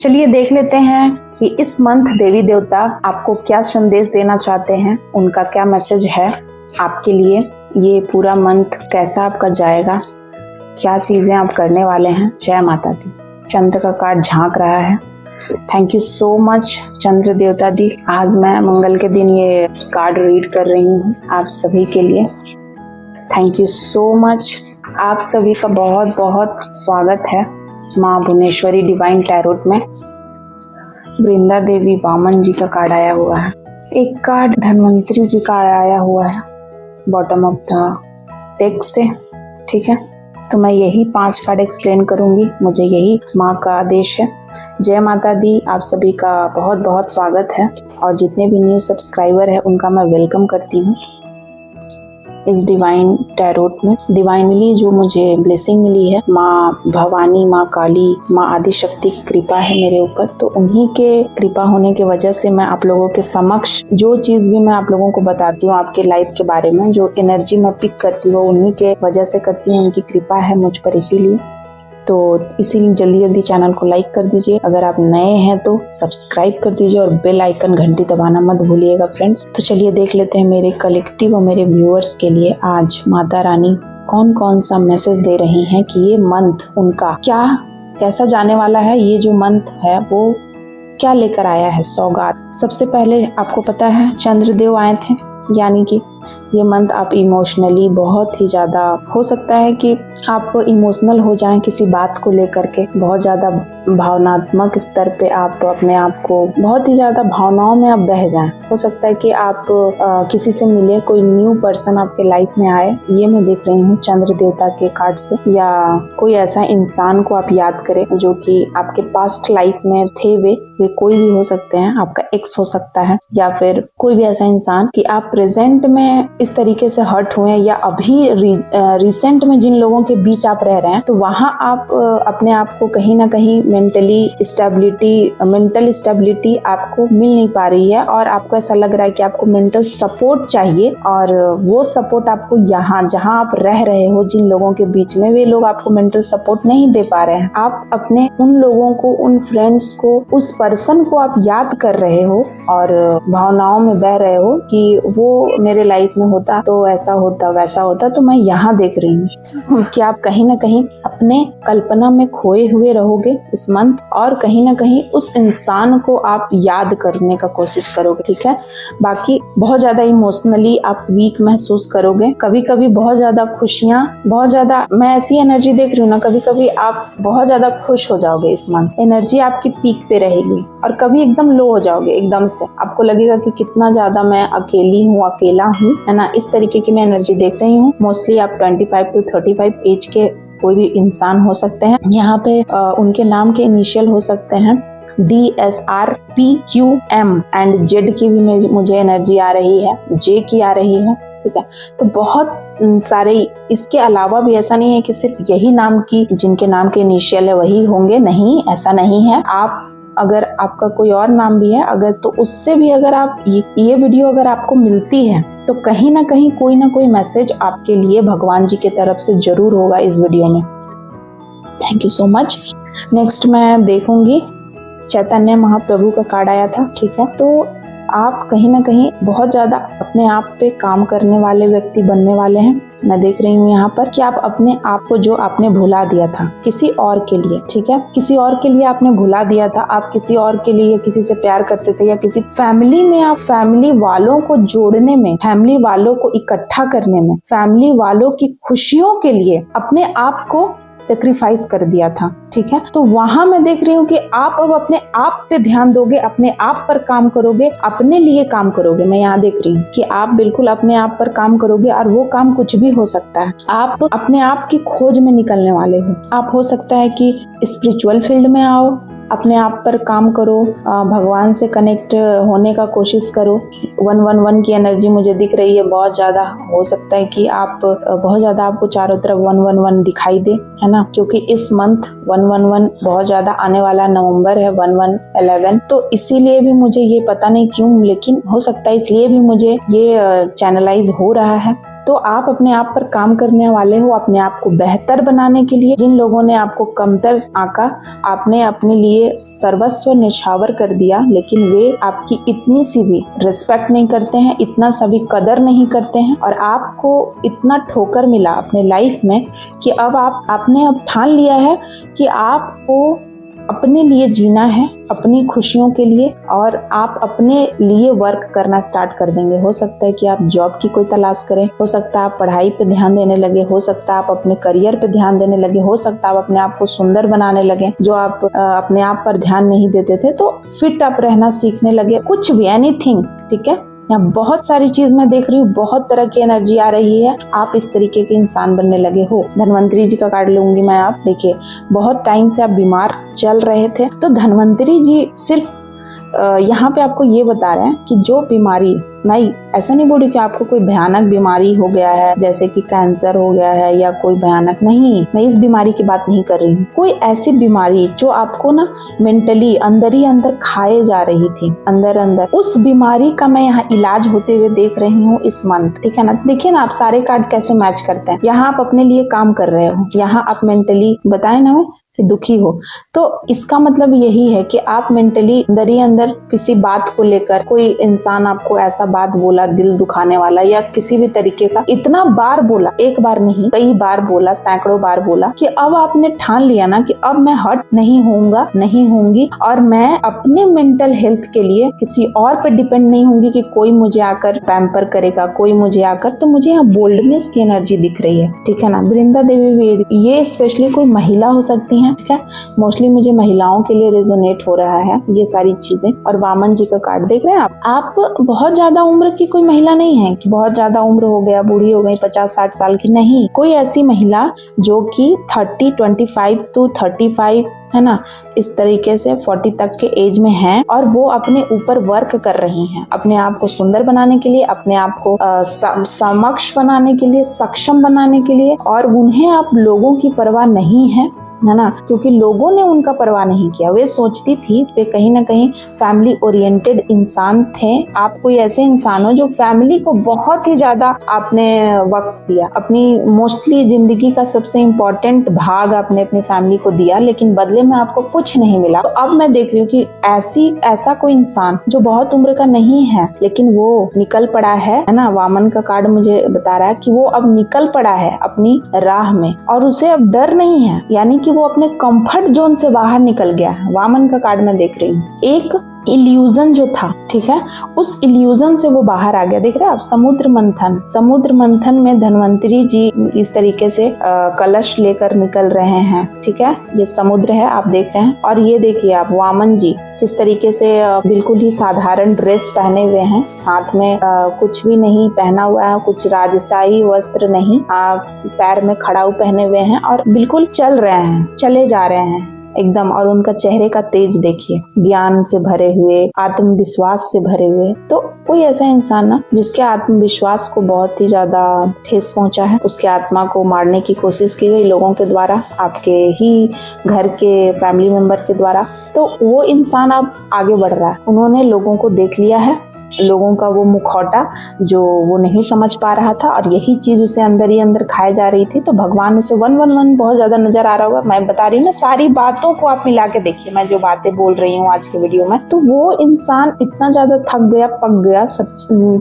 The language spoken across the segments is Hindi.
चलिए देख लेते हैं कि इस मंथ देवी देवता आपको क्या संदेश देना चाहते हैं, उनका क्या मैसेज है आपके लिए। ये पूरा मंथ कैसा आपका जाएगा, क्या चीज़ें आप करने वाले हैं। जय माता दी। चंद्र का कार्ड झांक रहा है। थैंक यू सो मच चंद्र देवता दी। आज मैं मंगल के दिन ये कार्ड रीड कर रही हूँ आप सभी के लिए। Thank you so much. आप सभी का बहुत बहुत स्वागत है माँ भुवनेश्वरी डिवाइन टैरोट में। वृंदा देवी वामन जी का कार्ड आया हुआ है। एक कार्ड धन्वंतरी जी का आया हुआ है बॉटम ऑफ द डेक से। ठीक है, तो मैं यही 5 कार्ड एक्सप्लेन करूंगी, मुझे यही माँ का आदेश है। जय माता दी। आप सभी का बहुत बहुत स्वागत है और जितने भी न्यू सब्सक्राइबर है उनका मैं वेलकम करती हूँ इस डिवाइन टैरोट में। डिवाइनली जो मुझे ब्लेसिंग मिली है, माँ भवानी, माँ काली, माँ आदिशक्ति की कृपा है मेरे ऊपर, तो उन्हीं के कृपा होने की वजह से मैं आप लोगों के समक्ष जो चीज़ भी मैं आप लोगों को बताती हूँ आपके लाइफ के बारे में, जो एनर्जी मैं पिक करती हूँ उन्हीं के वजह से करती हूँ, उनकी कृपा है मुझ पर। इसीलिए इसीलिए जल्दी जल्दी चैनल को लाइक कर दीजिए। अगर आप नए हैं तो सब्सक्राइब कर दीजिए और बेल आइकन घंटी दबाना मत भूलिएगा फ्रेंड्स। तो चलिए देख लेते हैं मेरे कलेक्टिव और मेरे व्यूअर्स के लिए आज माता रानी कौन कौन सा मैसेज दे रही हैं कि ये मंथ उनका कैसा जाने वाला है। ये जो मंथ है वो क्या लेकर आया है सौगात। सबसे पहले आपको पता है चंद्रदेव आए थे, यानी कि ये मंथ आप इमोशनली बहुत ही ज़्यादा, हो सकता है कि आप इमोशनल हो जाएं किसी बात को लेकर के, बहुत ज़्यादा भावनात्मक स्तर पे आप अपने आप को बहुत ही ज़्यादा भावनाओं में आप बह जाएं। हो सकता है कि आप किसी से मिले, कोई न्यू पर्सन आपके लाइफ में आए, ये मैं देख रही हूँ चंद्र देवता के कार्ड से, या कोई ऐसा इंसान को आप याद करें जो कि आपके पास्ट लाइफ में थे। वे कोई भी हो सकते हैं, आपका एक्स हो सकता है या फिर कोई भी ऐसा इंसान कि आप प्रेजेंट में इस तरीके से हर्ट हुए, या अभी रिसेंट में जिन लोगों के बीच आप रह रहे हैं तो वहां आप अपने आप को कहीं ना कहीं मेंटल स्टेबिलिटी आपको मिल नहीं पा रही है और आपको ऐसा लग रहा है कि आपको मेंटल सपोर्ट चाहिए, और वो सपोर्ट आपको यहाँ जहाँ आप रह रहे हो जिन लोगों के बीच में, वे लोग आपको मेंटल सपोर्ट नहीं दे पा रहे हैं। आप अपने उन लोगों को, उन फ्रेंड्स को, उस पर्सन को आप याद कर रहे हो और भावनाओं में बह रहे हो कि वो मेरे लाइफ में होता तो ऐसा होता वैसा होता। तो मैं यहाँ देख रही हूँ कि आप कहीं ना कहीं अपने कल्पना में खोए हुए रहोगे इस मंथ, और कहीं ना कहीं उस इंसान को आप याद करने का कोशिश करोगे। ठीक है, बाकी बहुत ज्यादा इमोशनली आप वीक महसूस करोगे, कभी कभी बहुत ज्यादा खुशियाँ, बहुत ज्यादा, मैं ऐसी एनर्जी देख रही हूँ ना, कभी कभी आप बहुत ज्यादा खुश हो जाओगे इस मंथ, एनर्जी आपकी पीक पे रहेगी, और कभी एकदम लो हो जाओगे, एकदम से आपको लगेगा कि कितना ज्यादा मैं अकेली हूँ, अकेला हूँ, है ना। इस तरीके की मैं एनर्जी देख रही हूँ। मोस्टली आप 25 to 35 एज के कोई भी इंसान हो सकते हैं। यहाँ पे उनके नाम के इनिशियल हो सकते हैं DSR, PQM एंड Z की भी मुझे एनर्जी आ रही है, J की आ रही है। ठीक है, तो बहुत सारे, इसके अलावा भी ऐसा नहीं है कि सिर्फ यही नाम की, जिनके नाम के इनिशियल है वही होंगे, नहीं, ऐसा नहीं है। आप अगर आपका कोई और नाम भी है अगर, तो उससे भी अगर आप ये वीडियो अगर आपको मिलती है तो कहीं ना कहीं कोई ना कोई मैसेज आपके लिए भगवान जी की तरफ से जरूर होगा इस वीडियो में। Thank you so much. Next मैं देखूंगी चैतन्य महाप्रभु का कार्ड आया था। ठीक है, तो आप कहीं ना कहीं बहुत ज्यादा अपने आप पे काम करने वाले व्यक्ति बनने वाले हैं। मैं देख रही हूँ यहाँ पर कि आप अपने आप को, जो आपने भुला दिया था किसी और के लिए, ठीक है, किसी और के लिए आपने भुला दिया था, आप किसी और के लिए किसी से प्यार करते थे, या किसी फैमिली में आप फैमिली वालों को जोड़ने में, फैमिली वालों को इकट्ठा करने में, फैमिली वालों की खुशियों के लिए अपने आप को सेक्रीफाइस कर दिया था। ठीक है, तो वहां मैं देख रही हूँ कि आप अब अपने आप पे ध्यान दोगे, अपने आप पर काम करोगे, अपने लिए काम करोगे। मैं यहाँ देख रही हूँ कि आप बिल्कुल अपने आप पर काम करोगे, और वो काम कुछ भी हो सकता है। आप अपने आप की खोज में निकलने वाले हो। आप हो सकता है कि स्पिरिचुअल फील्ड में आओ, अपने आप पर काम करो, भगवान से कनेक्ट होने का कोशिश करो। 111 की एनर्जी मुझे दिख रही है बहुत ज्यादा। हो सकता है कि आप बहुत ज्यादा, आपको चारों तरफ 111 दिखाई दे, है ना, क्योंकि इस मंथ 111 बहुत ज्यादा आने वाला नवंबर है, 11/11। तो इसीलिए भी मुझे ये पता नहीं क्यों, लेकिन हो सकता है इसलिए भी मुझे ये चैनलाइज हो रहा है तो आप अपने आप पर काम करने वाले हो, अपने आप को बेहतर बनाने के लिए। जिन लोगों ने आपको कमतर आंका, आपने अपने लिए सर्वस्व निछावर कर दिया, लेकिन वे आपकी इतनी सी भी रिस्पेक्ट नहीं करते हैं, इतना सा भी कदर नहीं करते हैं। और आपको इतना ठोकर मिला अपने लाइफ में कि अब आपने अब ठान लिया है कि आपको अपने लिए जीना है, अपनी खुशियों के लिए, और आप अपने लिए वर्क करना स्टार्ट कर देंगे। हो सकता है कि आप जॉब की कोई तलाश करें, हो सकता है आप पढ़ाई पे ध्यान देने लगे, हो सकता है आप अपने करियर पे ध्यान देने लगे, हो सकता है आप अपने आप को सुंदर बनाने लगे, जो आप अपने आप पर ध्यान नहीं देते थे, तो फिट आप रहना सीखने लगे, कुछ भी, एनीथिंग, ठीक है। यहाँ बहुत सारी चीज मैं देख रही हूँ, बहुत तरह की एनर्जी आ रही है, आप इस तरीके के इंसान बनने लगे हो। धन्वंतरी जी का कार्ड लूंगी मैं। आप देखिए, बहुत टाइम से आप बीमार चल रहे थे, तो धन्वंतरी जी सिर्फ यहाँ पे आपको ये बता रहे हैं कि जो बीमारी, मैं ऐसा नहीं बोल रही कि आपको कोई भयानक बीमारी हो गया है, जैसे कि कैंसर हो गया है या कोई भयानक, नहीं, मैं इस बीमारी की बात नहीं कर रही हूँ। कोई ऐसी बीमारी जो आपको ना मेंटली अंदर ही अंदर खाए जा रही थी, अंदर अंदर, उस बीमारी का मैं यहाँ इलाज होते हुए देख रही हूँ इस मंथ, ठीक है ना। देखिए ना आप सारे कार्ड कैसे मैच करते हैं। यहाँ आप अपने लिए काम कर रहे हो, यहाँ आप मेंटली, बताए ना मैं, दुखी हो, तो इसका मतलब यही है कि आप मेंटली अंदर ही अंदर किसी बात को लेकर, कोई इंसान आपको ऐसा बात बोला दिल दुखाने वाला, या किसी भी तरीके का, इतना बार बोला, एक बार नहीं कई बार बोला, सैकड़ों बार बोला, कि अब आपने ठान लिया ना कि अब मैं हर्ट नहीं होऊंगा, नहीं होंगी, और मैं अपने मेंटल हेल्थ के लिए किसी और पे डिपेंड नहीं होंगी कि कोई मुझे आकर पैम्पर करेगा, कोई मुझे आकर। तो मुझे यहाँ बोल्डनेस की एनर्जी दिख रही है, ठीक है ना। वृंदा देवी वेद, ये स्पेशली कोई महिला हो सकती है, ठीक है, मोस्टली मुझे महिलाओं के लिए रेजोनेट हो रहा है ये सारी चीजें। और वामन जी का कार्ड देख रहे हैं आप बहुत ज्यादा उम्र की कोई महिला नहीं है कि बहुत ज्यादा उम्र हो गया, बूढ़ी हो गई, 50-60 साल की, नहीं, कोई ऐसी महिला जो कि 25 to 35, है ना, इस तरीके से 40 तक के एज में हैं, और वो अपने ऊपर वर्क कर रही हैं, अपने आप को सुंदर बनाने के लिए, अपने आप को समक्ष बनाने के लिए, सक्षम बनाने के लिए। और उन्हें आप लोगों की परवाह नहीं है ना, क्योंकि लोगों ने उनका परवाह नहीं किया। वे सोचती थी, वे कहीं ना कहीं फैमिली ओरिएंटेड इंसान थे। आप कोई ऐसे इंसान हो जो फैमिली को बहुत ही ज्यादा आपने वक्त दिया, अपनी मोस्टली जिंदगी का सबसे इम्पोर्टेंट भाग आपने अपनी फैमिली को दिया, लेकिन बदले में आपको कुछ नहीं मिला। तो अब मैं देख रही हूँ कि ऐसा कोई इंसान जो बहुत उम्र का नहीं है, लेकिन वो निकल पड़ा है ना। वामन का कार्ड मुझे बता रहा है कि वो अब निकल पड़ा है अपनी राह में, और उसे अब डर नहीं है, यानी कि वो अपने कंफर्ट जोन से बाहर निकल गया है। वामन का कार्ड मैं देख रही हूँ, एक इल्यूजन जो था, ठीक है, उस इल्यूजन से वो बाहर आ गया। देख रहे हैं आप, समुद्र मंथन में धन्वंतरी जी इस तरीके से कलश लेकर निकल रहे हैं, ठीक है, ये समुद्र है आप देख रहे हैं। और ये देखिए आप वामन जी किस तरीके से बिल्कुल ही साधारण ड्रेस पहने हुए हैं, हाथ में कुछ भी नहीं पहना हुआ है, कुछ राजशाही वस्त्र नहीं, पैर में खड़ाऊ पहने हुए हैं, और बिल्कुल चल रहे हैं, चले जा रहे हैं एकदम। और उनका चेहरे का तेज देखिए, ज्ञान से भरे हुए, आत्मविश्वास से भरे हुए। तो कोई ऐसा इंसान ना जिसके आत्मविश्वास को बहुत ही ज्यादा ठेस पहुंचा है, उसके आत्मा को मारने की कोशिश की गई लोगों के द्वारा, आपके ही घर के फैमिली मेंबर के द्वारा, तो वो इंसान अब आगे बढ़ रहा है। उन्होंने लोगों को देख लिया है, लोगों का वो मुखौटा जो वो नहीं समझ पा रहा था, और यही चीज उसे अंदर ही अंदर खाए जा रही थी। तो भगवान उसे 111 बहुत ज्यादा नजर आ रहा होगा। मैं बता रही हूँ ना, सारी बातों को आप मिला के देखिए, मैं जो बातें बोल रही हूँ आज के वीडियो में, तो वो इंसान इतना ज्यादा थक गया, पक गया सब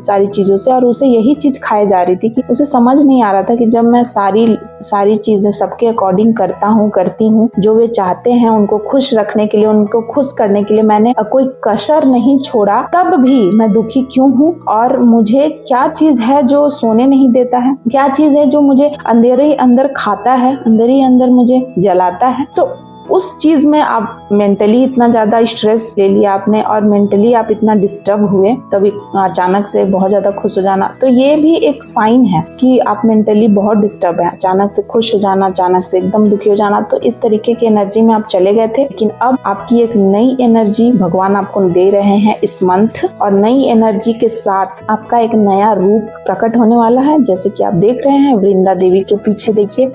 सारी चीजों से, और उसे यही चीज खाए जा रही थी कि उसे समझ नहीं आ रहा था कि जब मैं सारी चीजें सबके अकॉर्डिंग करती हूँ, जो वे चाहते हैं उनको खुश रखने के लिए, उनको खुश करने के लिए मैंने कोई कसर नहीं छोड़ा, तब भी मैं दुखी क्यों हूँ? और मुझे क्या चीज है जो सोने नहीं देता है, क्या चीज है जो मुझे अंधेरे ही अंदर खाता है, अंदर ही अंदर मुझे जलाता है? तो उस चीज में आप मेंटली इतना ज्यादा स्ट्रेस ले लिया आपने, और मेंटली आप इतना डिस्टर्ब हुए, तभी अचानक से बहुत ज्यादा खुश हो जाना। तो ये भी एक साइन है कि आप मेंटली बहुत डिस्टर्ब है, अचानक से खुश हो जाना, अचानक से एकदम दुखी हो जाना। तो इस तरीके की एनर्जी में आप चले गए थे, लेकिन अब आपकी एक नई एनर्जी भगवान आपको दे रहे हैं इस मंथ, और नई एनर्जी के साथ आपका एक नया रूप प्रकट होने वाला है। जैसे कि आप देख रहे हैं वृंदा देवी के पीछे देखिए,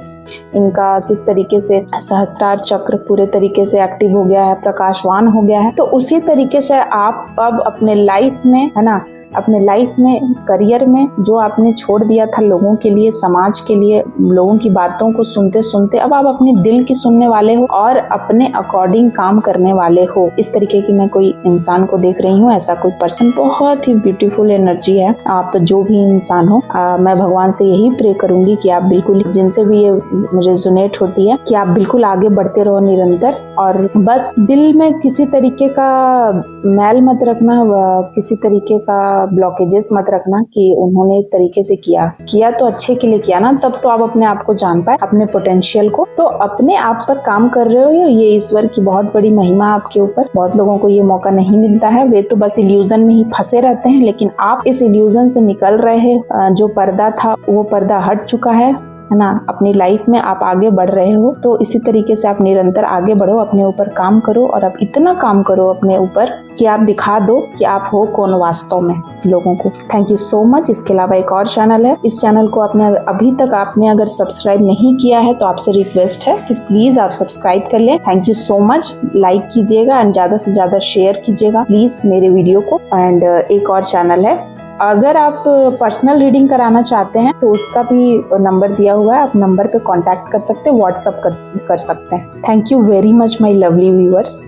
इनका किस तरीके से सहस्त्रार चक्र पूरे तरीके से एक्टिव हो गया है, प्रकाशवान हो गया है। तो उसी तरीके से आप अब अपने लाइफ में, है ना, अपने लाइफ में, करियर में जो आपने छोड़ दिया था लोगों के लिए, समाज के लिए, लोगों की बातों को सुनते सुनते अब आप अपने दिल की सुनने वाले हो और अपने अकॉर्डिंग काम करने वाले हो। इस तरीके की मैं कोई इंसान को देख रही हूँ, ऐसा कोई पर्सन, बहुत ही ब्यूटीफुल एनर्जी है। आप जो भी इंसान हो, मैं भगवान से यही प्रे करूंगी कि आप बिल्कुल, जिनसे भी ये रेजोनेट होती है, कि आप बिल्कुल आगे बढ़ते रहो निरंतर, और बस दिल में किसी तरीके का मैल मत रखना, किसी तरीके का ब्लॉकेजेस मत रखना कि उन्होंने इस तरीके से किया तो अच्छे के लिए किया ना, तब तो आप अपने आप को जान पाए, अपने पोटेंशियल को। तो अपने आप पर काम कर रहे हो, ये ईश्वर की बहुत बड़ी महिमा आपके ऊपर। बहुत लोगों को ये मौका नहीं मिलता है, वे तो बस इल्यूजन में ही फंसे रहते हैं, लेकिन आप इस इल्यूजन से निकल रहे हैं। जो पर्दा था वो पर्दा हट चुका है ना। अपनी लाइफ में आप आगे बढ़ रहे हो, तो इसी तरीके से आप निरंतर आगे बढ़ो, अपने ऊपर काम करो, और आप इतना काम करो अपने ऊपर कि आप दिखा दो कि आप हो कौन वास्तव में लोगों को। Thank you so much. इसके अलावा एक और चैनल है, इस चैनल को अभी तक आपने अगर सब्सक्राइब नहीं किया है तो आपसे रिक्वेस्ट है कि प्लीज आप सब्सक्राइब कर लें। Thank you so much. Like कीजिएगा एंड ज्यादा से ज्यादा शेयर कीजिएगा प्लीज मेरे वीडियो को। एंड एक और चैनल है, अगर आप पर्सनल रीडिंग कराना चाहते हैं तो उसका भी नंबर दिया हुआ है, आप नंबर पे कांटेक्ट कर सकते हैं, व्हाट्सएप कर सकते हैं। Thank you very much my lovely viewers.